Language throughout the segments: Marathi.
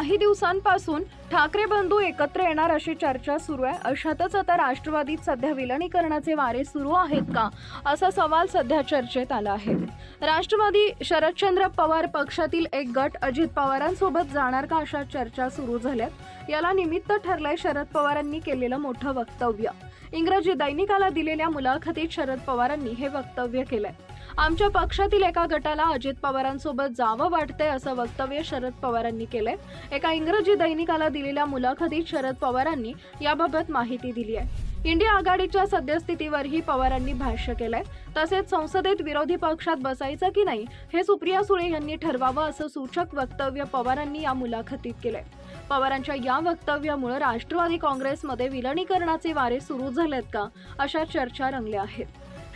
काही दिवसांपासून ठाकरे बंधू एकत्र येणार अशी चर्चा सुरू आहे। अशातच आता राष्ट्रवादीत सध्या विलनीकरणाचे वारे सुरू आहेत का असा सवाल सध्या चर्चेत आला आहे। राष्ट्रवादी शरदचंद्र पवार पक्षातील एक गट अजित पवारांसोबत जाणार का अशा चर्चा सुरू झाल्यात। याला निमित्त ठरलंय शरद पवारांनी केलेलं मोठं वक्तव्य। इंग्रजी दैनिकाला दिलेल्या मुलाखतीत शरद पवारांनी हे वक्तव्य केलंय। आमच्या पक्षातील एका गटाला अजित पवारांसोबत जावं वाटतंय असं वक्तव्य शरद पवारांनी केलंय। एका इंग्रजी दैनिकाला दिलेल्या मुलाखतीत शरद पवारांनी याबाबत माहिती दिली आहे। इंडिया आघाडीच्या सद्यस्थितीवरही पवारांनी भाष्य केलंय। तसेच संसदेत विरोधी पक्षात बसायचं की नाही हे सुप्रिया सुळे यांनी ठरवावं असं सूचक वक्तव्य पवारांनी या मुलाखतीत केलंय। पवारांच्या या वक्तव्यामुळे राष्ट्रवादी काँग्रेसमध्ये विलनीकरणाचे वारे सुरू झालेत का अशा चर्चा रंगल्या आहेत।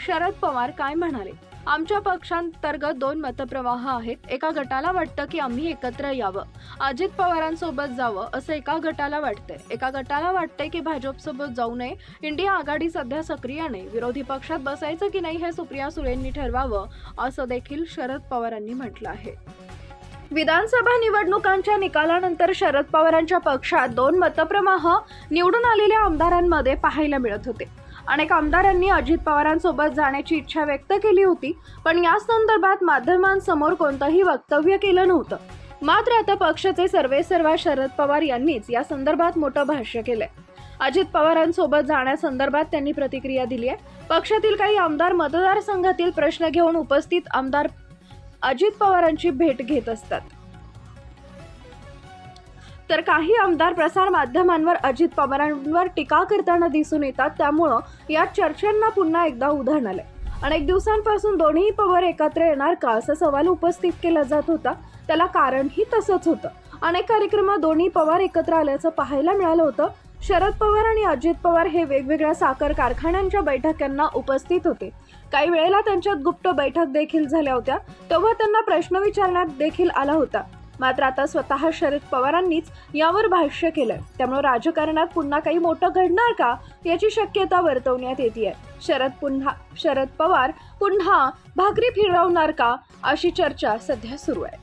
शरद पवार काय म्हणाले? आमच्या पक्षांतर्गत दोन मतप्रवाह आहेत। एका गटाला वाटतं की आम्ही एकत्र यावं, अजित पवारांसोबत जावं असं एका गटाला वाटतंय। एका गटाला वाटतंय की भाजपसोबत जाऊ नये, इंडिया आघाडी सध्या सक्रिय नाही, विरोधी पक्षात बसायचं की नाही हे सुप्रिया सुळेंनी ठरवावं असं देखील शरद पवारांनी म्हटलं आहे। विधानसभा निवडणुकांच्या निकालानंतर शरद पवारांच्या पक्षात दोन मतप्रवाह निवडून आलेल्या आमदारांमध्ये पाहायला मिळत होते। अनेक आमदारांनी अजित पवारांसोबत जाण्याची इच्छा व्यक्त केली होती, पण या संदर्भात माध्यमांसमोर कोणतंही वक्तव्य केलं नव्हतं। मात्र आता पक्षाचे सर्वेसर्वा शरद पवार यांनीच या संदर्भात मोठं भाष्य केलंय। अजित पवारांसोबत जाण्यासंदर्भात त्यांनी प्रतिक्रिया दिली आहे। पक्षातील काही आमदार मतदारसंघातील प्रश्न घेऊन उपस्थित आमदार अजित पवारांची भेट घेत असतात, तर काही आमदार प्रसार माध्यमांवर अजित पवारांवर टीका करताना दिसून येतात। त्यामुळं या चर्चांना पुन्हा एकदा उधाण आलंय। अनेक दिवसांपासून दोन्ही पवार एकत्र येणार का असा सवाल उपस्थित केला जात होता। त्याला कारणही तसंच होतं। अनेक कार्यक्रमात दोन्ही पवार एकत्र आल्याचं पाहायला मिळालं होतं। शरद पवार आणि अजित पवार हे वेगवेगळ्या साखर कारखान्यांच्या बैठकांना उपस्थित होते। काही वेळेला त्यांच्यात गुप्त बैठक देखील झाल्या होत्या, तेव्हा त्यांना प्रश्न विचारण्यात देखील आला होता। मात्र आता स्वतः शरद पवारांनीच यावर भाष्य केलंय। त्यामुळे राजकारणात पुन्हा काही मोठं घडणार का याची शक्यता वर्तवण्यात येते। शरद पवार पुन्हा भाकरी फिरवणार का अशी चर्चा सध्या सुरू आहे।